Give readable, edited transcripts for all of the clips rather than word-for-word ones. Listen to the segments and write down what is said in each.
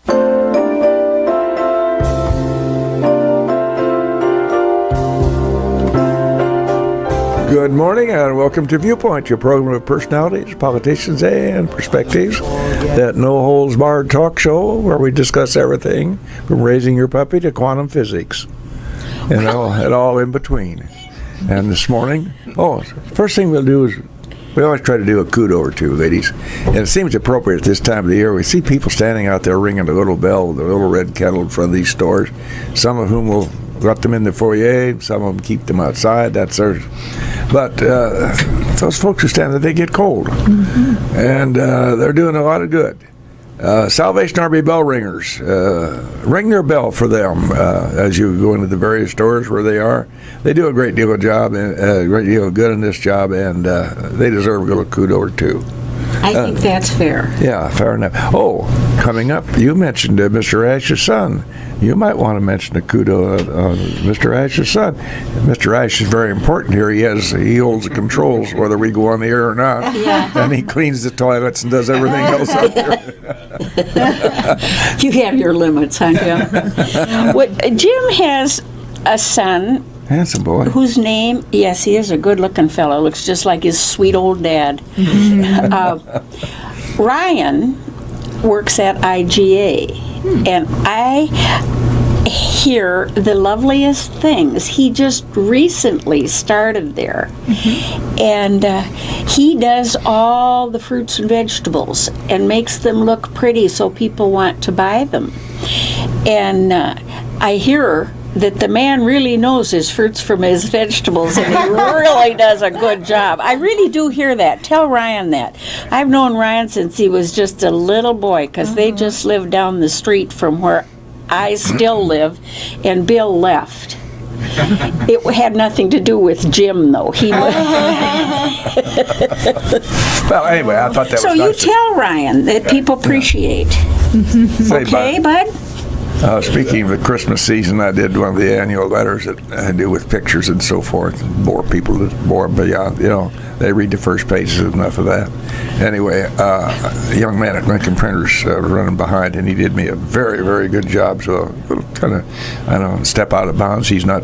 Good morning and welcome to Viewpoint, your program of personalities, politicians, and perspectives. That no-holds-barred talk show where we discuss everything from raising your puppy to quantum physics and all in between. And this morning, first thing we'll do is we always try to do a kudo or two, ladies. And it seems appropriate at this time of the year. We see people standing out there ringing the little bell with a little red kettle in front of these stores, some of whom will let them in the foyer, some of them keep them outside. That's theirs. But those folks who stand there, they get cold. Mm-hmm. And they're doing a lot of good. Salvation Army bell ringers, ring their bell for them as you go into the various stores where they are. They do a great deal of job, a great deal of good in this job, and they deserve a little kudo or two. I think that's fair. Yeah, fair enough. Oh, coming up, you mentioned Mr. Ash's son. You might want to mention a kudo on Mr. Ash's son. Mr. Ash is very important here. He holds the controls whether we go on the air or not. Yeah. And he cleans the toilets and does everything else out there. You have your limits, huh, Jim? Jim has a son. Handsome boy. Whose name, yes, he is a good-looking fellow. Looks just like his sweet old dad. Ryan works at IGA, and I hear the loveliest things. He just recently started there, and he does all the fruits and vegetables and makes them look pretty so people want to buy them. And I hear that the man really knows his fruits from his vegetables, and he really does a good job. I really do hear that. Tell Ryan that. I've known Ryan since he was just a little boy, because they just lived down the street from where I still live, and Bill left. It had nothing to do with Jim, though. He Well, anyway, I thought that so was you nice. tell Ryan that people appreciate. Okay, bud? Speaking of the Christmas season, I did one of the annual letters that I do with pictures and so forth. Bore people to bore beyond, they read the first pages, enough of that. Anyway, a young man at Lincoln Printers was running behind, and he did me a very, very good job. So kind of, step out of bounds. He's not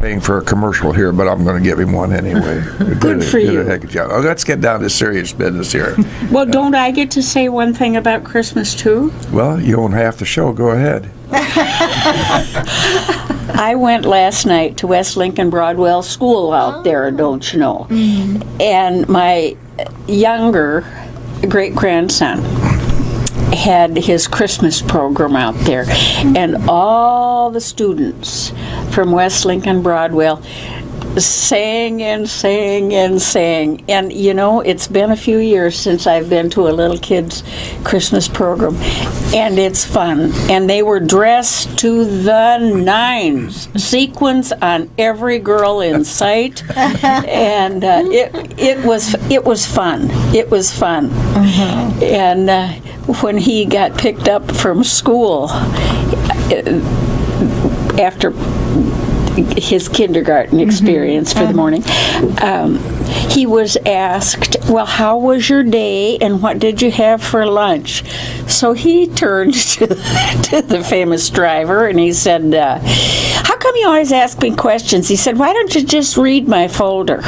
paying for a commercial here, but I'm going to give him one anyway. Good for you. Did a heck of a job. Let's get down to serious business here. Well, don't I get to say one thing about Christmas, too? Well, you own half the show. Go ahead. I went last night to West Lincoln Broadwell School out there, don't you know? Mm-hmm. And my younger great-grandson had his Christmas program out there, and all the students from West Lincoln Broadwell sang and sang and sang. And it's been a few years since I've been to a little kid's Christmas program, and it's fun. And they were dressed to the nines, sequins on every girl in sight, and it was fun. It was fun. Mm-hmm. And when he got picked up from school after his kindergarten experience for the morning, he was asked, well, how was your day and what did you have for lunch? So he turned to the famous driver and he said, how come you always ask me questions? He said, why don't you just read my folder?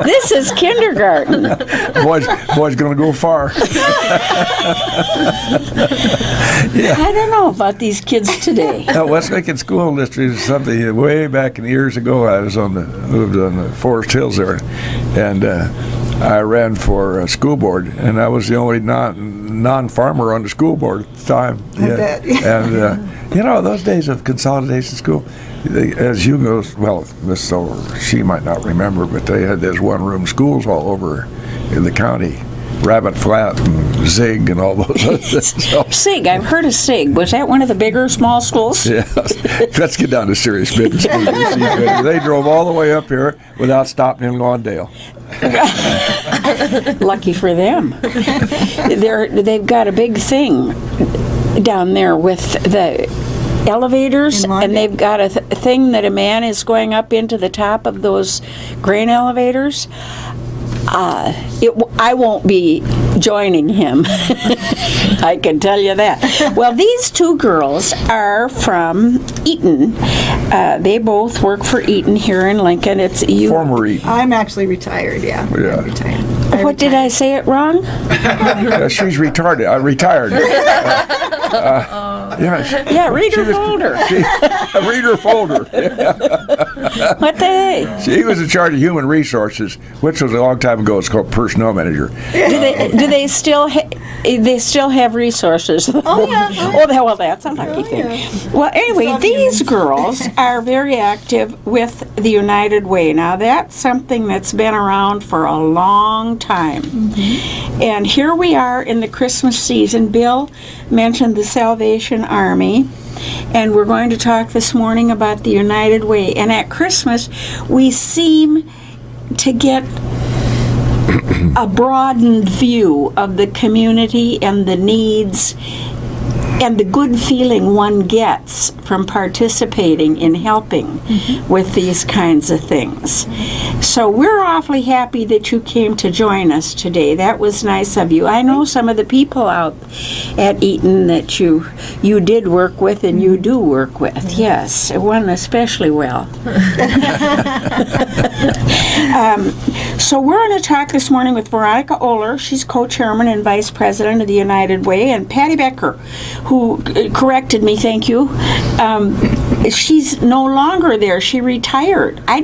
This is kindergarten. Boy's going to go far. Yeah. I don't know about these kids today. West Lincoln School District is something way back in years ago. I was moved on the Forest Hills there, and I ran for school board, and I was the only non-farmer on the school board at the time. I bet. And those days of consolidation school, as you know, well, Miss Soler, she might not remember, but they had those one-room schools all over in the county. Rabbit Flat and Zig and all those other things. Sig, I've heard of Sig. Was that one of the bigger small schools? Yeah. Let's get down to serious business. They drove all the way up here without stopping in Lawndale. Lucky for them. They've got a big thing down there with the elevators, and they've got a thing that a man is going up into the top of those grain elevators. I won't be joining him. I can tell you that. Well, these two girls are from Eaton. They both work for Eaton here in Lincoln. It's you. Former Eaton. I'm actually retired, yeah. Yeah. I'm retired. What did I say it wrong? She's retarded. Retired. Yeah, read her folder. Read her folder. What the hey? She was in charge of human resources, which was a long time ago. It's called personnel manager. Do they still have resources? Oh, yeah. Oh, well, that's a lucky thing. yeah. Well, anyway, these girls are very active with the United Way. Now, that's something that's been around for a long time. Mm-hmm. And here we are in the Christmas season. Bill mentioned the Salvation Army. And we're going to talk this morning about the United Way. And at Christmas, we seem to get a broadened view of the community and the needs and the good feeling one gets from participating in helping with these kinds of things. So we're awfully happy that you came to join us today. That was nice of you. I know some of the people out at Eaton that you did work with and you do work with. Yes, one especially well. So we're going to talk this morning with Veronica Ohler. She's co-chairman and vice president of the United Way, and Patti Becker, who corrected me, thank you. She's no longer there. She retired. I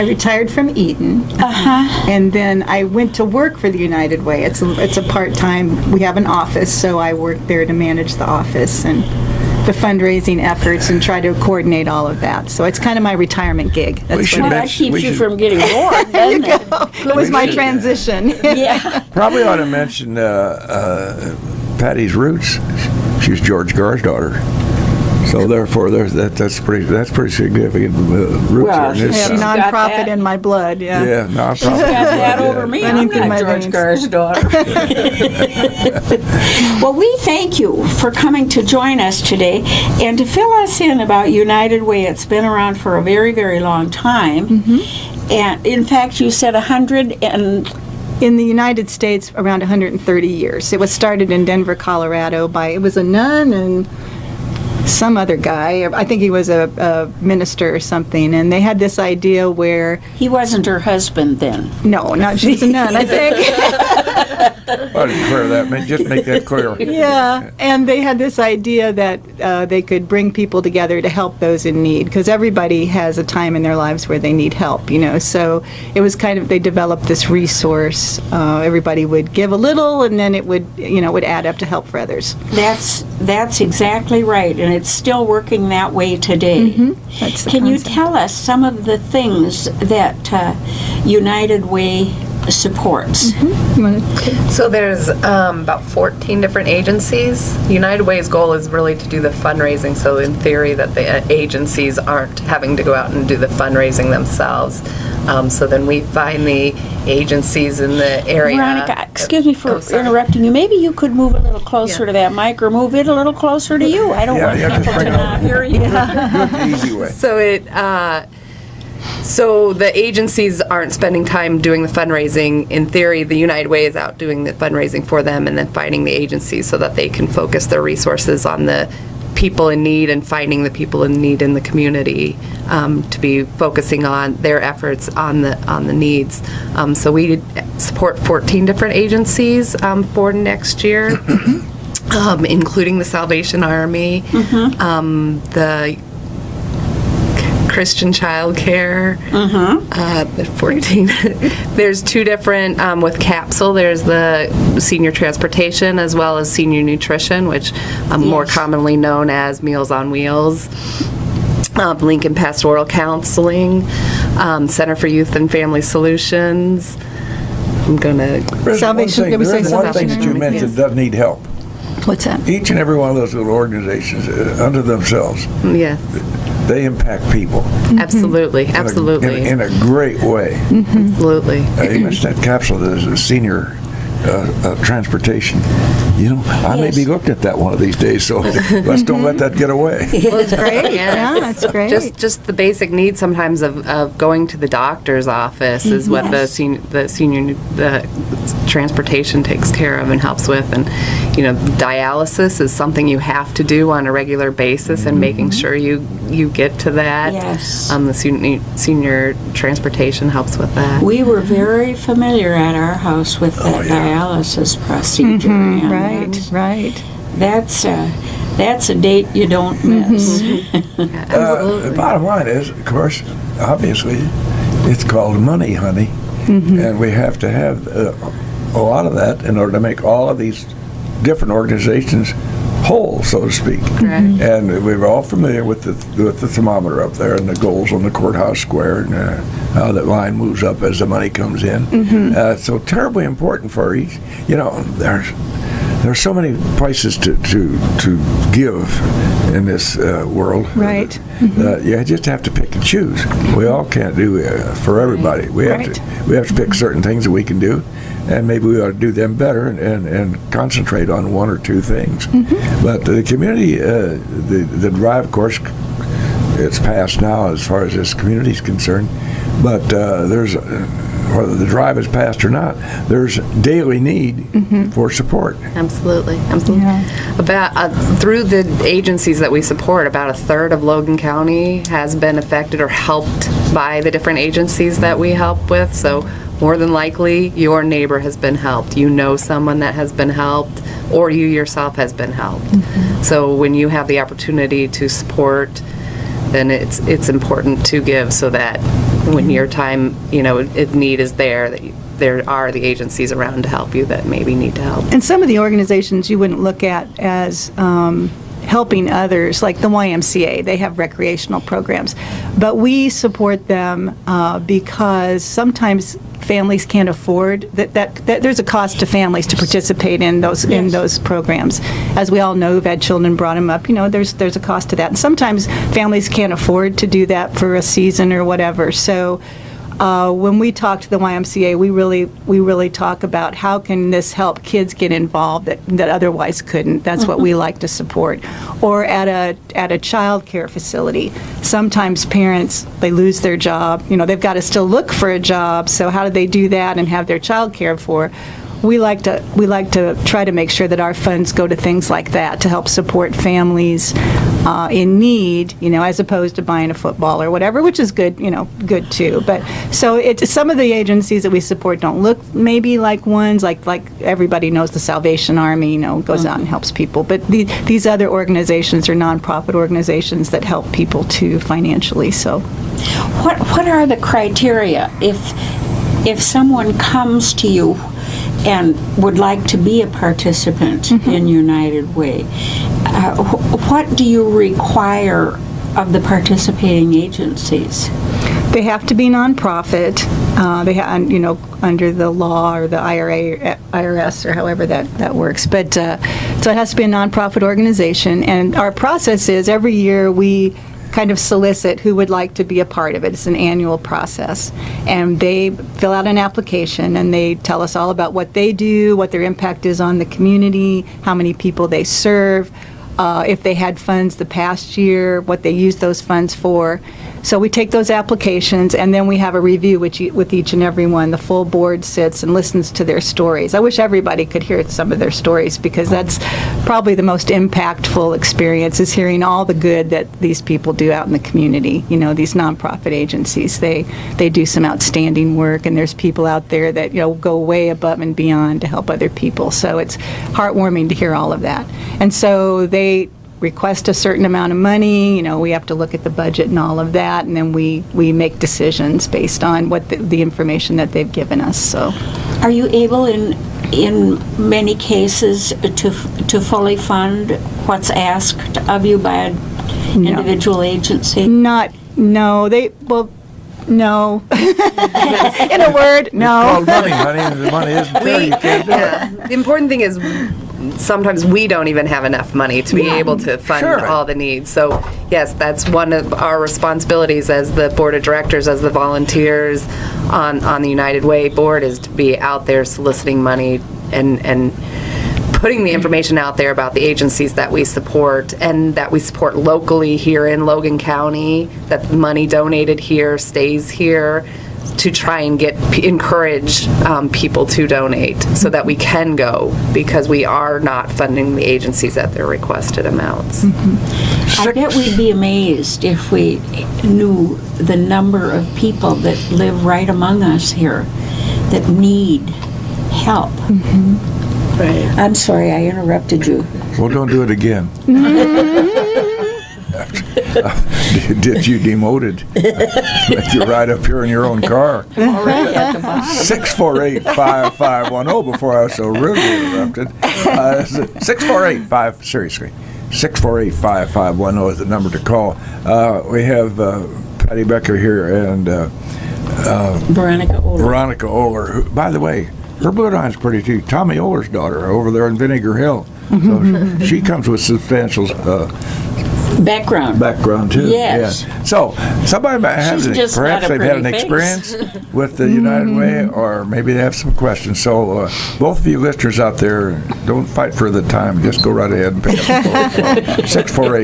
retired from Eaton. And then I went to work for the United Way. It's a part-time, we have an office, so I work there to manage the office and the fundraising efforts and try to coordinate all of that. So it's kind of my retirement gig. That's should what that mention- keeps you should- from getting bored, doesn't it? it was my transition. Yeah. Probably ought to mention Patty's roots. She's George Gar's daughter. So therefore, that's pretty significant roots Well, there in I his have Got nonprofit that. in my blood, yeah. Yeah, nonprofit. Got that over me. I'm Running through not my George veins. Gar's daughter. Well, we thank you for coming to join us today and to fill us in about United Way. It's been around for a very, very long time. And in fact, you said 100 and... In the United States, around 130 years. It was started in Denver, Colorado it was a nun and some other guy. I think he was a minister or something. And they had this idea where, He wasn't her husband then. no, not she was a nun, I think. I didn't clear that. Just make that clear. Yeah, and they had this idea that they could bring people together to help those in need, because everybody has a time in their lives where they need help, So it was kind of, they developed this resource. Everybody would give a little, and then it would, would add up to help for others. That's exactly right, and it's still working that way today. That's the Can you concept. tell us some of the things that United Way supports? You wanna- So there's about 14 different agencies. United Way's goal is really to do the fundraising, so in theory that the agencies aren't having to go out and do the fundraising themselves. So then we find the agencies in the area. Veronica, excuse me for sorry. interrupting you. Maybe you could move a little closer to that mic or move it a little closer to you. I don't want just people bring to it not hear you. Do it the easy way. So the agencies aren't spending time doing the fundraising. In theory, the United Way is out doing the fundraising for them and then finding the agencies so that they can focus their resources on the people in need and finding the people in need in the community, to be focusing on their efforts on the needs. So we support 14 different agencies for next year, including the Salvation Army, the Christian Child Care, 14. There's two different, with Capsule, there's the senior transportation as well as senior nutrition, which more commonly known as Meals on Wheels. Lincoln Pastoral Counseling, Center for Youth and Family Solutions. I'm gonna... Salvation, did we say There's one thing Salvation that you Army? mentioned does need help. What's that? Each and every one of those little organizations, unto themselves, Yes, they impact people absolutely, absolutely, in a great way. absolutely. You mentioned that Capsule, there's a senior transportation. I may be looking at that one of these days, so let's don't let that get away. Well, it's great. Yeah, it's great. Just the basic need sometimes of going to the doctor's office is what the transportation takes care of and helps with. And dialysis is something you have to do on a regular basis, and making sure you get to that. Yes. The senior transportation helps with that. We were very familiar at our house with that dialysis procedure. and Right. That's a date you don't miss. The bottom line is, of course, obviously, it's called money, honey, and we have to have a lot of that in order to make all of these different organizations whole, so to speak. Correct. And we were all familiar with the thermometer up there and the goals on the courthouse square, and how that line moves up as the money comes in. So terribly important for each. There's so many places to give in this world. Right. You just have to pick and choose. We all can't do for everybody. We have to pick certain things that we can do, and maybe we ought to do them better and concentrate on one or two things. But the community, the drive, of course, it's passed now as far as this community is concerned. But there's whether the drive is passed or not, there's daily need for support. Absolutely. Yeah. About through the agencies that we support, about a third of Logan County has been affected or helped by the different agencies that we help with. So more than likely, your neighbor has been helped. You know someone that has been helped, or you yourself has been helped. So when you have the opportunity to support, then it's important to give, so that when your time, need is there, that there are the agencies around to help you that maybe need to help. And some of the organizations you wouldn't look at as helping others, like the YMCA, they have recreational programs. But we support them because sometimes families can't afford that there's a cost to families to participate in those programs. As we all know, who've had children, brought them up, there's a cost to that. And sometimes families can't afford to do that for a season or whatever. So when we talk to the YMCA, we really talk about how can this help kids get involved that otherwise couldn't. That's what we like to support. Or at a child care facility, sometimes parents, they lose their job. They've got to still look for a job. So how do they do that and have their child cared for? We like to try to make sure that our funds go to things like that to help support families in need, as opposed to buying a football or whatever, which is good, good too. But so some of the agencies that we support don't look maybe like ones like everybody knows the Salvation Army, goes out and helps people. But these other organizations are nonprofit organizations that help people too financially. So, What are the criteria if someone comes to you and would like to be a participant in United Way? What do you require of the participating agencies? they have to be nonprofit. Under the law or the IRS or however that works. But so it has to be a nonprofit organization. And our process is every year we kind of solicit who would like to be a part of it. It's an annual process. And they fill out an application and they tell us all about what they do, what their impact is on the community, how many people they serve, if they had funds the past year, what they used those funds for. So we take those applications and then we have a review with each and every one. The full board sits and listens to their stories. I wish everybody could hear some of their stories because that's probably the most impactful experience, is hearing all the good that these people do out in the community. You know, these nonprofit agencies, they do some outstanding work, and there's people out there that, you know, go way above and beyond to help other people. So it's heartwarming to hear all of that. And so they request a certain amount of money, you know, we have to look at the budget and all of that, and then we make decisions based on what the information that they've given us. So, are you able in many cases to fully fund what's asked of you by an individual agency? No. In a word, no. It's called money, honey, and the money isn't there, you can't do it. The important thing is sometimes we don't even have enough money to be able to fund all the needs. So yes, that's one of our responsibilities as the board of directors, as the volunteers on the United Way board, is to be out there soliciting money and putting the information out there about the agencies that we support and that we support locally here in Logan County, that the money donated here stays here, to try and encourage people to donate so that we can go, because we are not funding the agencies at their requested amounts. I bet we'd be amazed if we knew the number of people that live right among us here that need help. Right. I'm sorry, I interrupted you. Well, don't do it again. Did you demoted? You're right up here in your own car. Already at the bottom. 648-5510 before I was so rudely interrupted. 648-5510 is the number to call. We have Patti Becker here and Veronica Ohler. Veronica Ohler, who, by the way, her bloodline's pretty too. Tommy Ohler's daughter over there in Vinegar Hill. So she comes with substantial background too. Yes. Yeah. So somebody might have perhaps they've had an experience with the United Way, or maybe they have some questions. So both of you listeners out there, don't fight for the time. Just go right ahead and pick up the phone.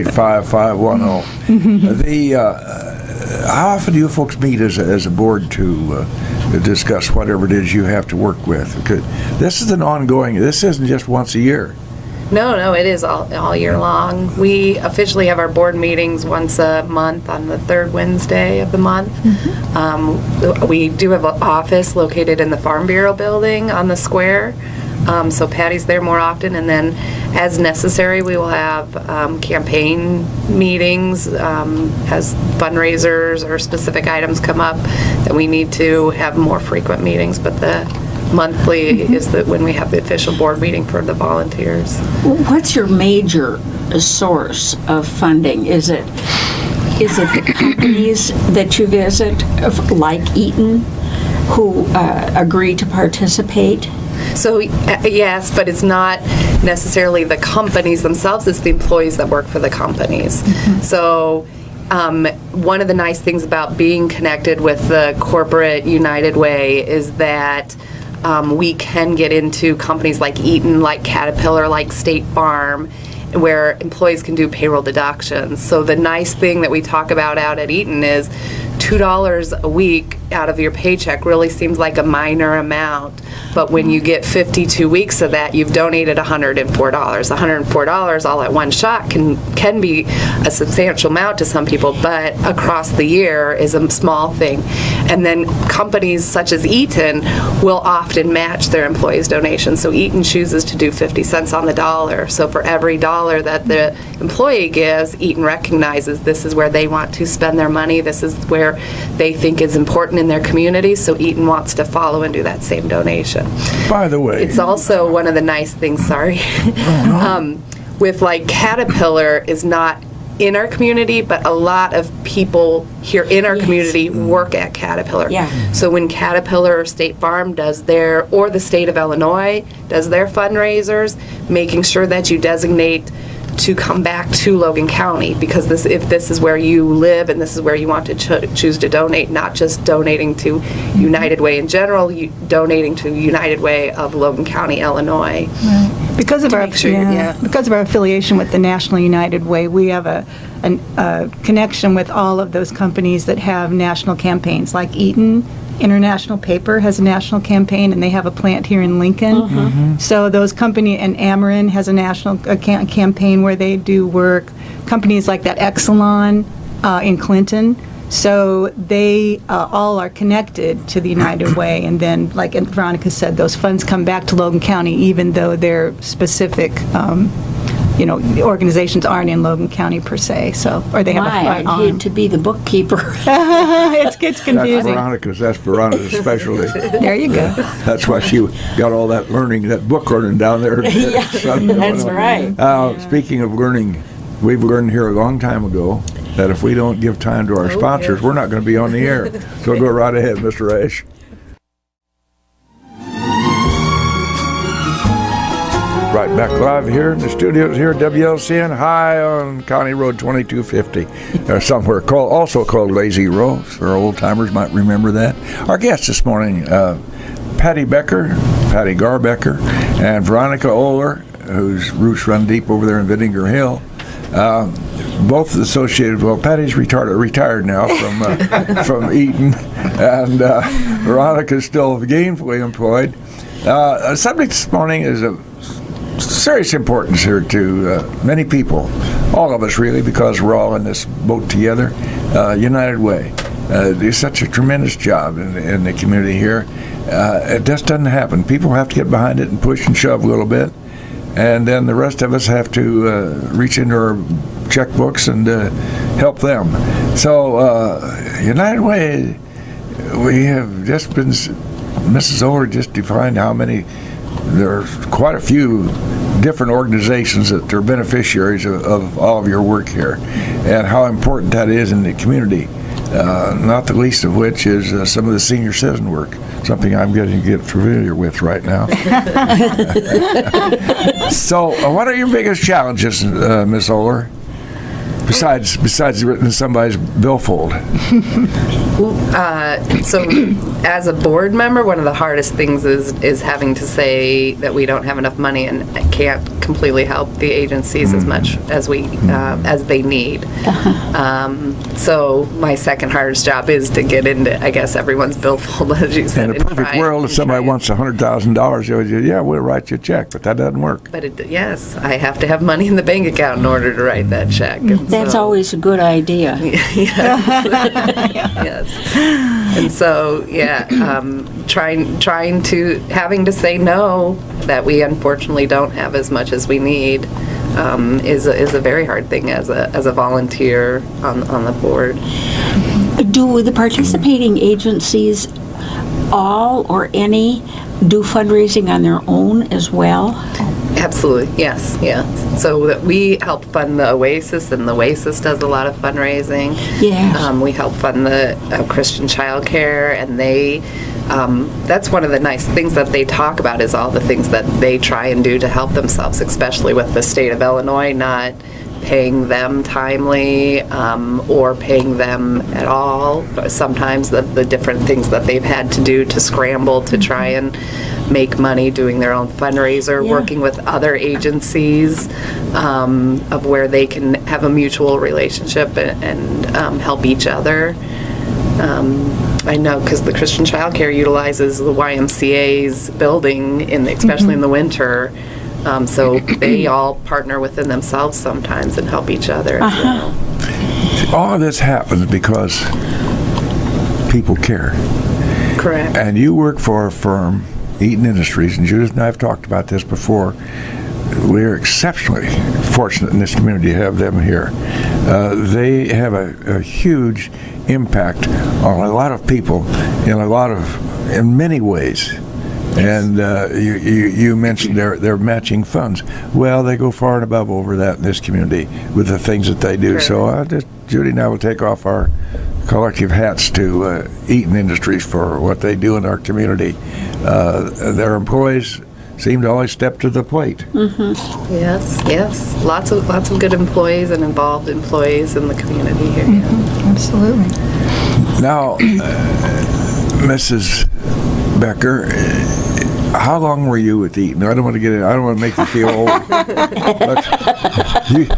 648-5510. How often do you folks meet as a board to discuss whatever it is you have to work with? Because this is an ongoing. This isn't just once a year. No, it is all year long. We officially have our board meetings once a month on the third Wednesday of the month. We do have an office located in the Farm Bureau building on the square. So Patti's there more often, and then as necessary we will have campaign meetings as fundraisers or specific items come up that we need to have more frequent meetings, but the monthly is when we have the official board meeting for the volunteers. What's your major source of funding? Is it the companies that you visit, like Eaton, who agree to participate? So yes, but it's not necessarily the companies themselves, it's the employees that work for the companies. So one of the nice things about being connected with the corporate United Way is that we can get into companies like Eaton, like Caterpillar, like State Farm, where employees can do payroll deductions. So the nice thing that we talk about out at Eaton is $2 a week out of your paycheck really seems like a minor amount, but when you get 52 weeks of that, you've donated $104. $104 all at one shot can be a substantial amount to some people, but across the year is a small thing. And then companies such as Eaton will often match their employees' donations. So Eaton chooses to do 50 cents on the dollar. So for every dollar that the employee gives, Eaton recognizes this is where they want to spend their money. This is where they think is important in their community. So Eaton wants to follow and do that same donation. By the way, it's also one of the nice things, with like Caterpillar is not in our community, but a lot of people here in our community work at Caterpillar. Yeah. So when Caterpillar or State Farm does their, or the state of Illinois does their fundraisers, making sure that you designate to come back to Logan County, because if this is where you live and this is where you want to choose to donate, not just donating to United Way in general, donating to United Way of Logan County, Illinois. Right. Because of our affiliation with the National United Way, we have a connection with all of those companies that have national campaigns, like Eaton International Paper has a national campaign, and they have a plant here in Lincoln. So those companies, and Ameren has a national campaign where they do work. Companies like that, Exelon in Clinton. So they all are connected to the United Way, and then, like Veronica said, those funds come back to Logan County, even though they're specific. The organizations aren't in Logan County per se, or they have I'd hate to be the bookkeeper. It gets confusing. That's Veronica's specialty. There you go. That's why she got all that learning, that book learning down there. That's right. Speaking of learning, we've learned here a long time ago that if we don't give time to our sponsors, we're not going to be on the air. So go right ahead, Mr. Ash. Right back live here in the studios here at WLCN, high on County Road 2250, somewhere also called Lazy Row. Our old timers might remember that. Our guests this morning, Patti Becker, Patti Becker, and Veronica Ohler. whose roots run deep over there in Vinegar Hill. Both associated. Well, Patti's retired now from Eaton, and Veronica's still gainfully employed. Subject this morning is of serious importance here to many people, all of us really, because we're all in this boat together. United Way do such a tremendous job in the community here. It just doesn't happen. People have to get behind it and push and shove a little bit, and then the rest of us have to reach into our checkbooks and help them. So United Way, we have just been, Mrs. Ohler just defined how many, there are quite a few different organizations that are beneficiaries of all of your work here, and how important that is in the community, not the least of which is some of the senior citizen work, something I'm getting to get familiar with right now. So what are your biggest challenges, Ms. Ohler? Besides written in somebody's billfold. So as a board member, one of the hardest things is having to say that we don't have enough money and can't completely help the agencies as much as we as they need. So my second hardest job is to get into, I guess, everyone's billfold, as you said. In a perfect world, if somebody wants $100,000, they would say, yeah, we'll write you a check, but that doesn't work. But yes, I have to have money in the bank account in order to write that check. And That's always a good idea. Yes. And so, having to say no, that we unfortunately don't have as much as we need, is a very hard thing as a volunteer on the board. Do the participating agencies, all or any, do fundraising on their own as well? Absolutely, yes. So that we help fund the Oasis, and the Oasis does a lot of fundraising. Yes. We help fund the Christian childcare, and that's one of the nice things that they talk about, is all the things that they try and do to help themselves, especially with the state of Illinois not paying them timely, or paying them at all. Sometimes the different things that they've had to do to scramble to try and make money doing their own fundraiser, working with other agencies, of where they can have a mutual relationship and help each other. I know, because the Christian childcare utilizes the YMCA's building, especially in the winter. So they all partner within themselves sometimes and help each other as well. All of this happens because people care. Correct. And you work for a firm, Eaton Industries, and Judith and I have talked about this before. We're exceptionally fortunate in this community to have them here. They have a huge impact on a lot of people in many ways. And you mentioned they're matching funds. Well, they go far and above over that in this community with the things that they do. So Judy and I will take off our collective hats to Eaton Industries for what they do in our community. Their employees seem to always step to the plate. Yes. Lots of good employees and involved employees in the community here. Absolutely. Now, Mrs. Becker, how long were you with Eaton? I don't want to make you feel old. But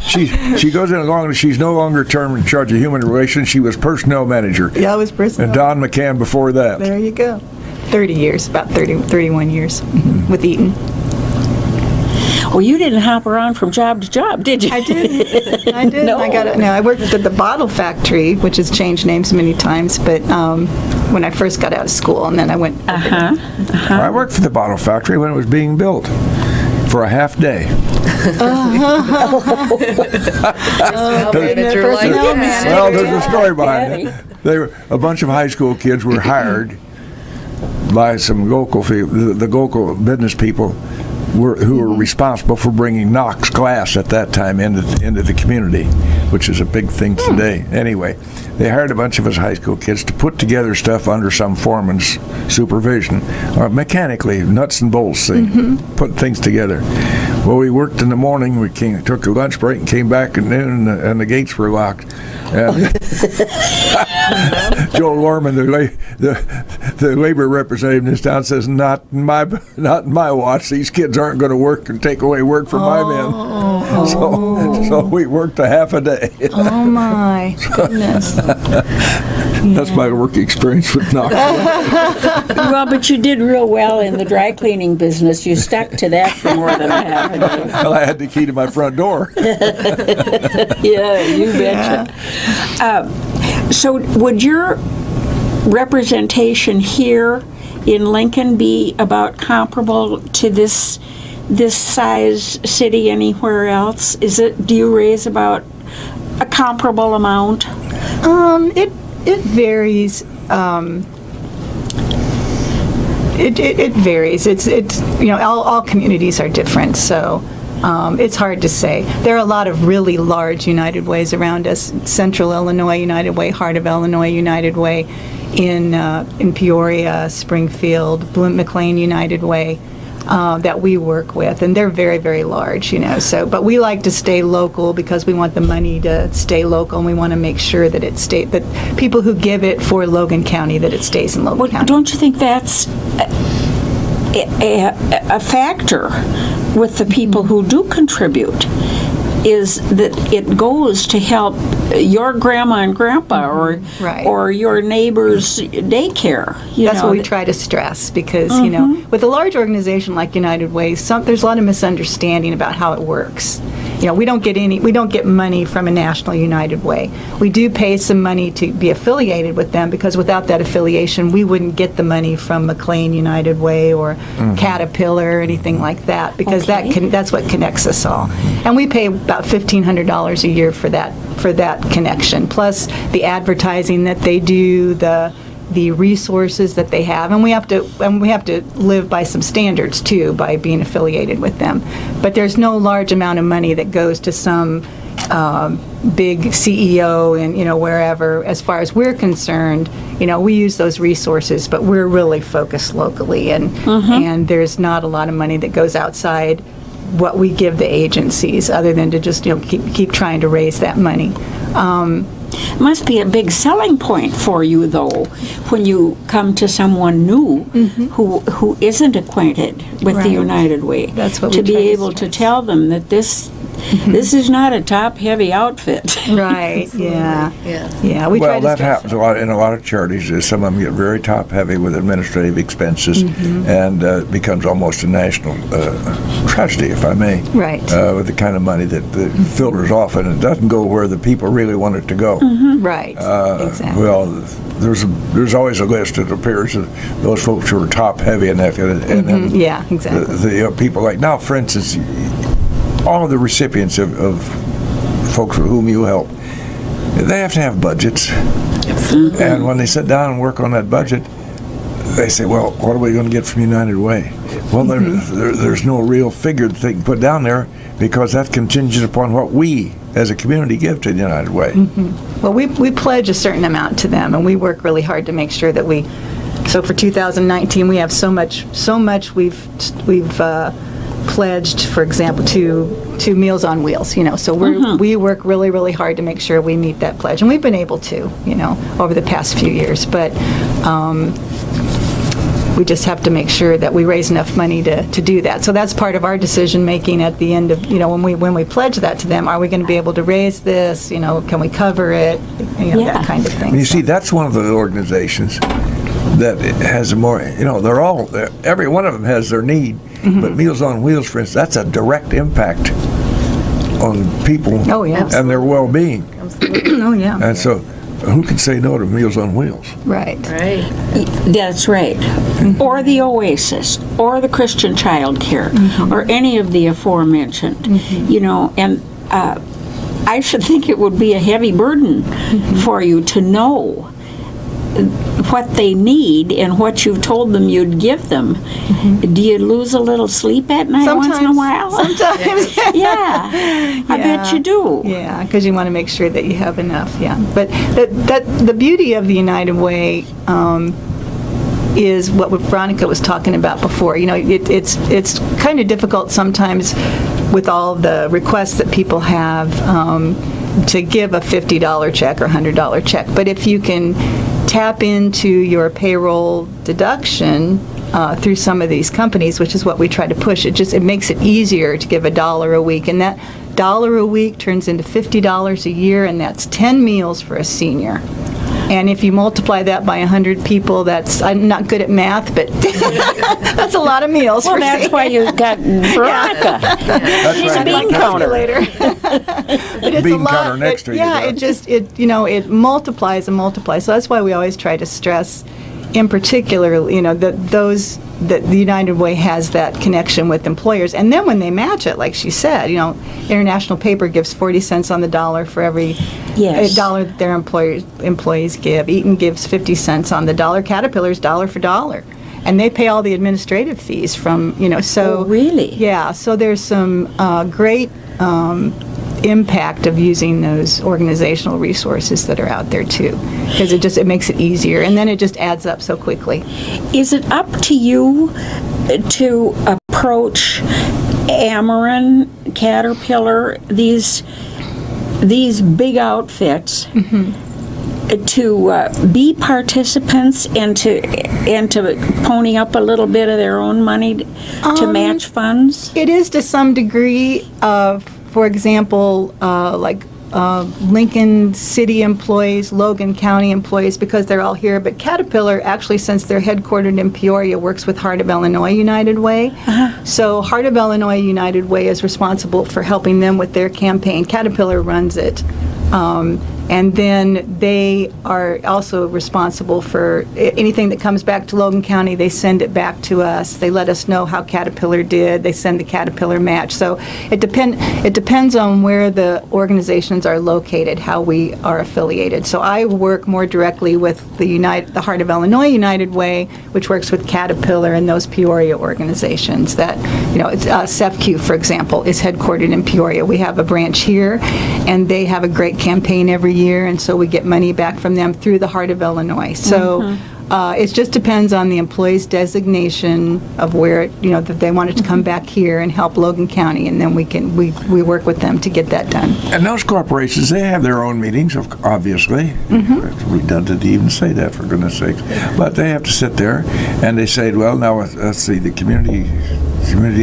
she goes in along, she's no longer term in charge of human relations. She was personnel manager. Yeah, I was personnel. And Don McCann before that. There you go. 30 years, about 31 years with Eaton. Well, you didn't hop around from job to job, did you? I did. No. I worked at the bottle factory, which has changed names many times, but when I first got out of school, and then I went. I worked for the bottle factory when it was being built for a half day. Well, there's a story behind it. A bunch of high school kids were hired by some local the local business people who were responsible for bringing Knox glass at that time into the community, which is a big thing today. Anyway, they hired a bunch of us high school kids to put together stuff under some foreman's supervision, mechanically, nuts and bolts thing, put things together. Well, we worked in the morning, took a lunch break and came back at noon, and the gates were locked. And Joe Lorman, the labor representative in this town, says, not in my watch. These kids aren't going to work and take away work from my men. So we worked a half a day. Oh my goodness. That's my work experience with Knoxville. Well, but you did real well in the dry cleaning business. You stuck to that for more than a half a day. Well, I had the key to my front door. Yeah, you betcha. So would your representation here in Lincoln be about comparable to this size city anywhere else? Do you raise about a comparable amount? It varies. It varies. It's all communities are different, so it's hard to say. There are a lot of really large United Ways around us. Central Illinois United Way, Heart of Illinois United Way, in Peoria, Springfield, Bloom McLean United Way. That we work with, and they're very, very large, so, but we like to stay local because we want the money to stay local, and we want to make sure that that people who give it for Logan County, that it stays in Logan County. Don't you think that's a factor with the people who do contribute, is that it goes to help your grandma and grandpa or your neighbor's daycare. That's what we try to stress because, with a large organization like United Way, there's a lot of misunderstanding about how it works. We don't get money from a national United Way. We do pay some money to be affiliated with them because without that affiliation, we wouldn't get the money from McLean United Way or Caterpillar or anything like that because that's what connects us all. And we pay about $1,500 a year for that connection, plus the advertising that they do, the resources that they have, and we have to live by some standards too by being affiliated with them. But there's no large amount of money that goes to some big CEO and wherever. As far as we're concerned, we use those resources, but we're really focused locally, and there's not a lot of money that goes outside what we give the agencies, other than to just keep trying to raise that money. Must be a big selling point for you, though, when you come to someone new who isn't acquainted with the United Way. That's what to be able to tell them that this is not a top-heavy outfit. Right. Yeah. Yeah. Well, that happens a lot in a lot of charities. Is some of them get very top-heavy with administrative expenses, and it becomes almost a national tragedy, if I may. Right. With the kind of money that filters off, and it doesn't go where the people really want it to go. Right. Exactly. Well, there's always a list. It appears of those folks who are top-heavy in that, and then exactly. The people like now, for instance, all of the recipients of folks with whom you help, they have to have budgets. And when they sit down and work on that budget, they say, well, what are we going to get from United Way? Well, there's no real figure that they can put down there because that's contingent upon what we as a community give to the United Way. Well, we pledge a certain amount to them, and we work really hard to make sure that so for 2019 we have so much we've pledged, for example, to Meals on Wheels, so we work really, really hard to make sure we meet that pledge, and we've been able to, over the past few years, but we just have to make sure that we raise enough money to do that. So that's part of our decision making at the end of, when we pledge that to them, are we going to be able to raise this, can we cover it, that kind of thing. And you see, that's one of the organizations that has a more, every one of them has their need, but Meals on Wheels, for instance, that's a direct impact on people and their well-being. Oh, yeah. And so, who can say no to Meals on Wheels? Right. That's right. Or the Oasis, or the Christian Child Care, or any of the aforementioned, and I should think it would be a heavy burden for you to know what they need and what you've told them you'd give them. Do you lose a little sleep at night once in a while? Sometimes. I bet you do. Yeah, because you want to make sure that you have enough. Yeah, but the beauty of the United Way is what Veronica was talking about before. It's kind of difficult sometimes with all the requests that people have. to give a $50 check or $100 check. But if you can tap into your payroll deduction through some of these companies, which is what we try to push, it makes it easier to give $1 a week, and that $1 a week turns into $50 a year, and that's 10 meals for a senior. And if you multiply that by 100 people, I'm not good at math, but that's a lot of meals Well, for that's seniors. why you got Veronica. That's She's a right. bean counter. But it's Bean a lot. counter next to you, Yeah, though. it multiplies and multiplies. So that's why we always try to stress, in particular, that the United Way has that connection with employers. And then when they match it, like she said, International Paper gives 40 cents on the dollar for every dollar that their employees give. Eaton gives 50 cents on the dollar. Caterpillar's dollar for dollar. And they pay all the administrative fees from, so. Oh, really? Yeah, so there's some great impact of using those organizational resources that are out there too, because it makes it easier, and then it just adds up so quickly. Is it up to you to approach Ameren, Caterpillar, these big outfits, to be participants and to pony up a little bit of their own money to match funds? It is to some degree. For example, Lincoln City employees, Logan County employees, because they're all here. But Caterpillar, actually, since they're headquartered in Peoria, works with Heart of Illinois United Way. So Heart of Illinois United Way is responsible for helping them with their campaign. Caterpillar runs it. And then they are also responsible for anything that comes back to Logan County. They send it back to us. They let us know how Caterpillar did. They send the Caterpillar match. So it depends on where the organizations are located, how we are affiliated. So I work more directly with the Heart of Illinois United Way, which works with Caterpillar and those Peoria organizations. That CEFCU, for example, is headquartered in Peoria. We have a branch here, and they have a great campaign every year, and so we get money back from them through the Heart of Illinois. So it just depends on the employee's designation of where that they wanted to come back here and help Logan County, and then we work with them to get that done. And those corporations, they have their own meetings, obviously. It's redundant to even say that, for goodness sakes. But they have to sit there, and they say, well, now let's see, the Community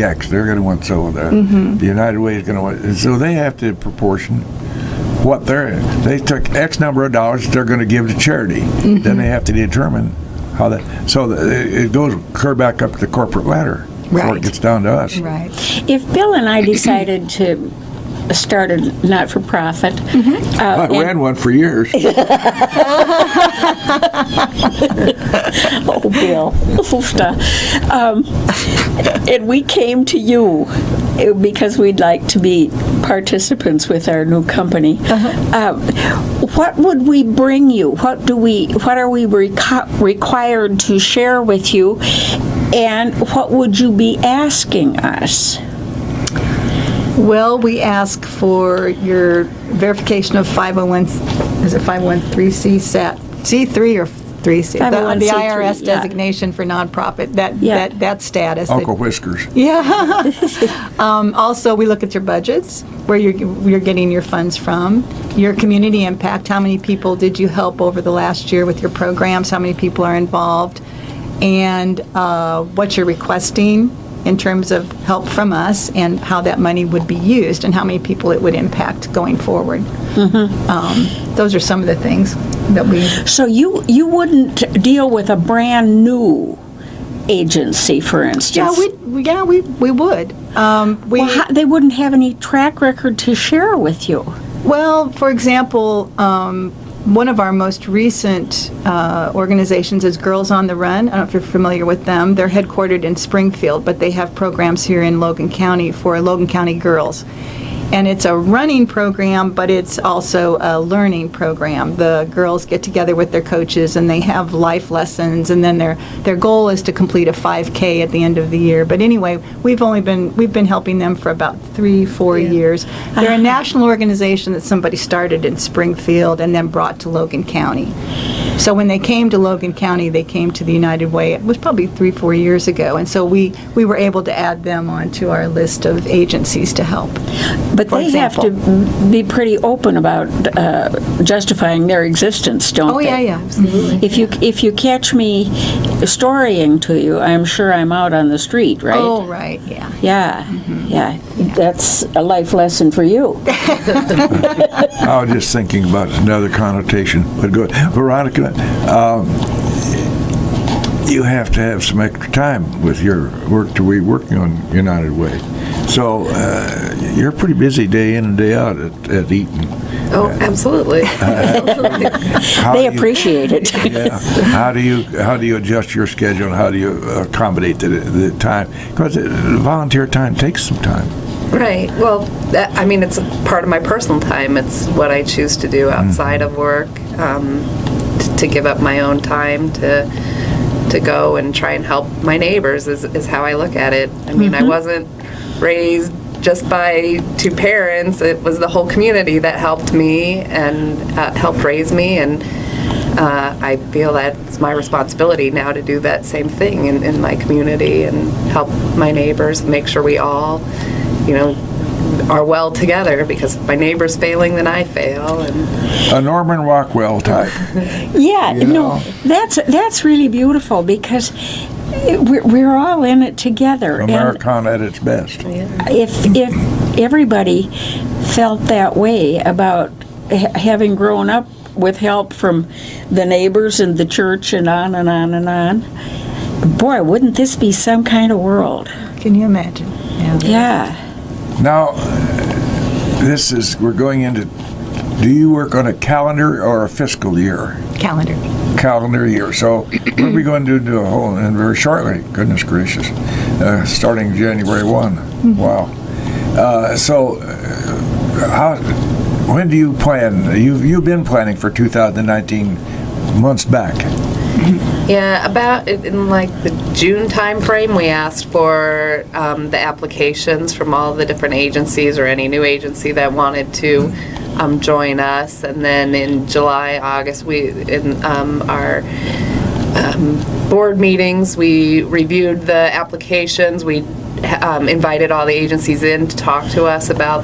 Acts, they're going to want so of that. The United Way is going to want, and so they have to proportion what they took X number of dollars they're going to give to charity. Then they have to determine how that, so it goes clear back up the corporate ladder before it gets down to us. Right. If Bill and I decided to start a not-for-profit, I ran one for years. oh, Bill, and we came to you because we'd like to be participants with our new company. What would we bring you? What are we required to share with you, and what would you be asking us? Well, we ask for your verification of 501, is it 501c C3 or 3C? The IRS designation for nonprofit, that status. Uncle Whiskers. Yeah. Also, we look at your budgets, where you're getting your funds from, your community impact, how many people did you help over the last year with your programs, how many people are involved, and what you're requesting in terms of help from us, and how that money would be used, and how many people it would impact going forward. Those are some of the things that we... So you wouldn't deal with a brand new agency, for instance? Yeah, we would. They wouldn't have any track record to share with you. Well, for example, one of our most recent organizations is Girls on the Run. I don't know if you're familiar with them. They're headquartered in Springfield, but they have programs here in Logan County for Logan County girls. And it's a running program, but it's also a learning program. The girls get together with their coaches, and they have life lessons, and then their goal is to complete a 5K at the end of the year. But anyway, we've been helping them for about 3-4 years. They're a national organization that somebody started in Springfield and then brought to Logan County. So when they came to Logan County, they came to the United Way. It was probably 3-4 years ago, and so we were able to add them onto our list of agencies to help. But For they example. have to be pretty open about justifying their existence, don't Oh, they? yeah, absolutely. If you catch me storying to you, I'm sure I'm out on the street, right? Oh, right, yeah. Yeah, yeah. That's a life lesson for you. I was just thinking about another connotation, but go ahead. Veronica, you have to have some extra time with your work to be working on United Way. So you're a pretty busy day in and day out at Eaton. Oh, absolutely. They appreciate it. Yeah. How do you adjust your schedule and how do you accommodate the time? Because volunteer time takes some time. Right. Well, it's a part of my personal time. It's what I choose to do outside of work, to give up my own time to go and try and help my neighbors is how I look at it. I mean, I wasn't raised just by two parents. It was the whole community that helped me and helped raise me, and I feel that it's my responsibility now to do that same thing in my community and help my neighbors, make sure we all, are well together, because if my neighbor's failing, then I fail. And A Norman Rockwell type. Yeah, You know? no, that's really beautiful, because we're all in it together. And Americana at its best. if everybody felt that way about having grown up with help from the neighbors and the church and on and on and on, boy, wouldn't this be some kind of world? Can you imagine? Yeah. Now, we're going into, do you work on a calendar or a fiscal year? Calendar. Calendar year. So what are we going to do and very shortly, goodness gracious, starting January 1. Wow. When do you plan? You've been planning for 2019 months back. yeah, about in like the June time frame, we asked for the applications from all the different agencies or any new agency that wanted to join us, and then in July, August, in our board meetings, we reviewed the applications. We invited all the agencies in to talk to us about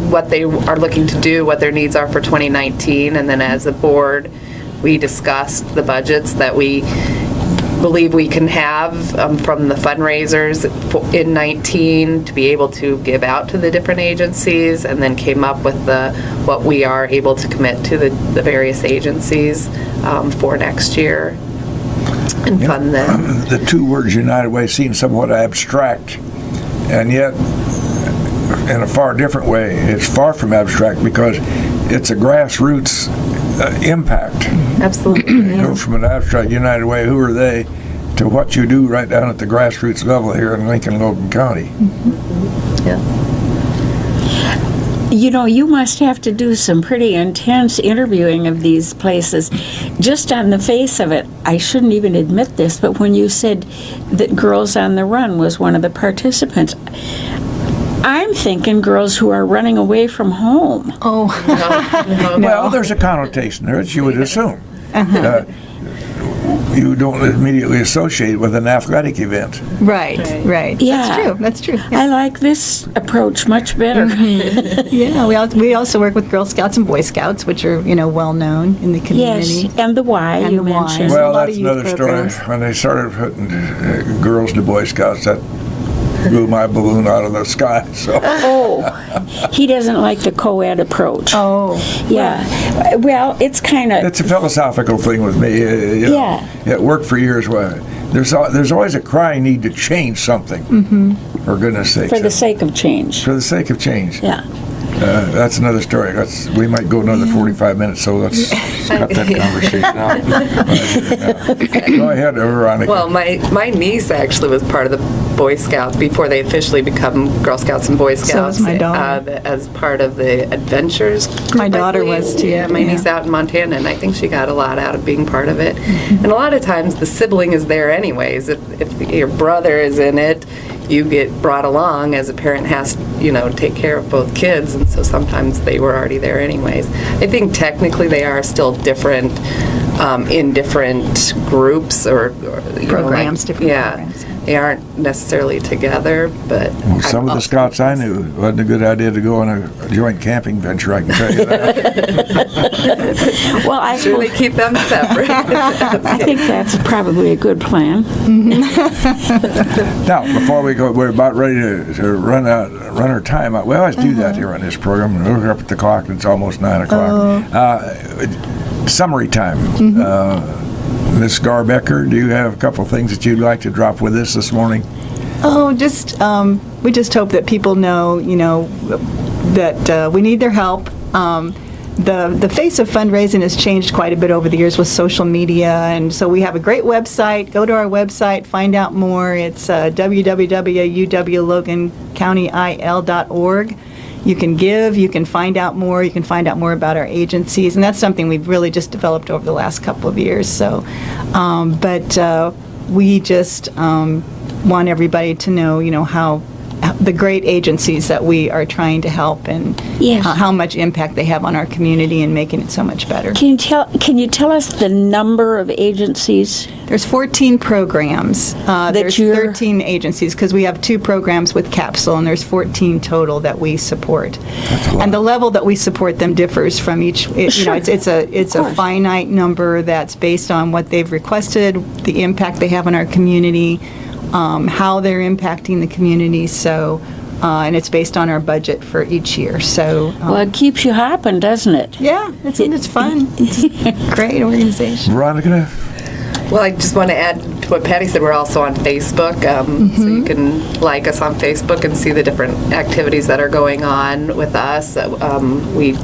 what they are looking to do, what their needs are for 2019, and then as a board, we discussed the budgets that we believe we can have from the fundraisers in 19 to be able to give out to the different agencies, and then came up with what we are able to commit to the various agencies for next year and fund them. The two words United Way seem somewhat abstract, and yet in a far different way, it's far from abstract because it's a grassroots impact. Absolutely. Go from an abstract United Way, who are they, to what you do right down at the grassroots level here in Lincoln, Logan County. Yeah. You must have to do some pretty intense interviewing of these places. Just on the face of it, I shouldn't even admit this, but when you said that Girls on the Run was one of the participants, I'm thinking girls who are running away from home. Oh, Well, there's a connotation there, as you would assume. You don't immediately associate with an athletic event. right. Yeah. That's true. I like this approach much better. Yeah, we also work with Girl Scouts and Boy Scouts, which are, well known in the community. Yes, and the Y And you the Y. mentioned. There's a Well, lot that's of youth another story. programs. When they started putting girls into Boy Scouts, that blew my balloon out of the sky. So Oh, he doesn't like the co-ed approach. Oh, Yeah. Well, it's kind of, it's a philosophical thing with me. Yeah. It worked for years. There's always a crying need to change something. For goodness sakes. for the sake of change. For the sake of change. Yeah. That's another story. We might go another 45 minutes, so let's cut that conversation out. Go ahead, Veronica. Well, my niece actually was part of the Boy Scouts before they officially become Girl Scouts and Boy Scouts. So was my daughter. As part of the adventures group, My I daughter believe. was too, Yeah, my yeah. niece out in Montana, and I think she got a lot out of being part of it. And a lot of times the sibling is there anyways. If your brother is in it, you get brought along as a parent has, to take care of both kids, and so sometimes they were already there anyways. I think technically they are still different in different groups or Programs, different programs. They aren't necessarily together, but Well, some of the scouts I knew, it wasn't a good idea to go on a joint camping venture, I can tell you that. Well, I sure they suppose, keep them separate. I think that's probably a good plan. Now, before we go, we're about ready to run our time out. We always do that here on this program. We look up at the clock, and it's almost 9 o'clock. Summary time. Ms. Becker, do you have a couple things that you'd like to drop with us this morning? Oh, just we just hope that people know, that we need their help. The face of fundraising has changed quite a bit over the years with social media, and so we have a great website. Go to our website, find out more. It's www.uwlogancountyil.org. You can give, you can find out more, you can find out more about our agencies, and that's something we've really just developed over the last couple of years. So, but we just want everybody to know, how the great agencies that we are trying to help and Yes. how much impact they have on our community and making it so much better. Can you tell us the number of agencies? There's 14 programs. There's you're- 13 agencies because we have 2 programs with Capsule, and there's 14 total that we support. And the level that we support them differs from each. Sure. It's a course. finite number that's based on what they've requested, the impact they have on our community, how they're impacting the community. So. And it's based on our budget for each year. So, Well, it keeps you hopping, doesn't it? yeah, it's fun. It's a great organization. Veronica? Well, I just want to add to what Patti said. We're also on Facebook, so you can like us on Facebook and see the different activities that are going on with us. We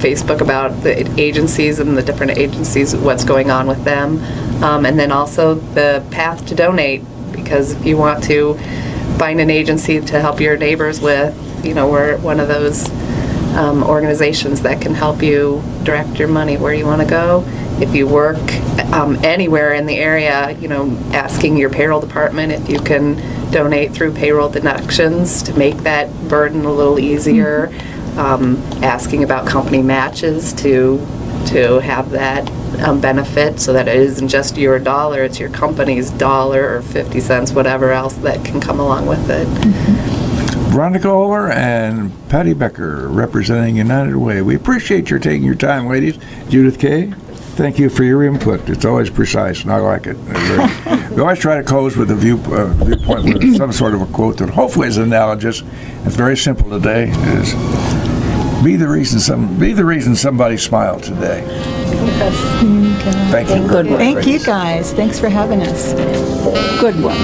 Facebook about the agencies and the different agencies, what's going on with them, and then also the path to donate. Because if you want to find an agency to help your neighbors with, we're one of those organizations that can help you direct your money where you want to go. If you work anywhere in the area, asking your payroll department if you can donate through payroll deductions to make that burden a little easier. Asking about company matches to have that benefit so that it isn't just your dollar, it's your company's dollar or 50 cents, whatever else that can come along with it. Veronica Ohler and Patti Becker representing United Way. We appreciate your taking your time, ladies. Judith Kay, thank you for your input. It's always precise, and I like it. We always try to close with a viewpoint with some sort of a quote that hopefully is analogous. It's very simple today. It is be the reason somebody smiled today. Thank you. Good one. Thank you, guys. Thanks for having us. Good one.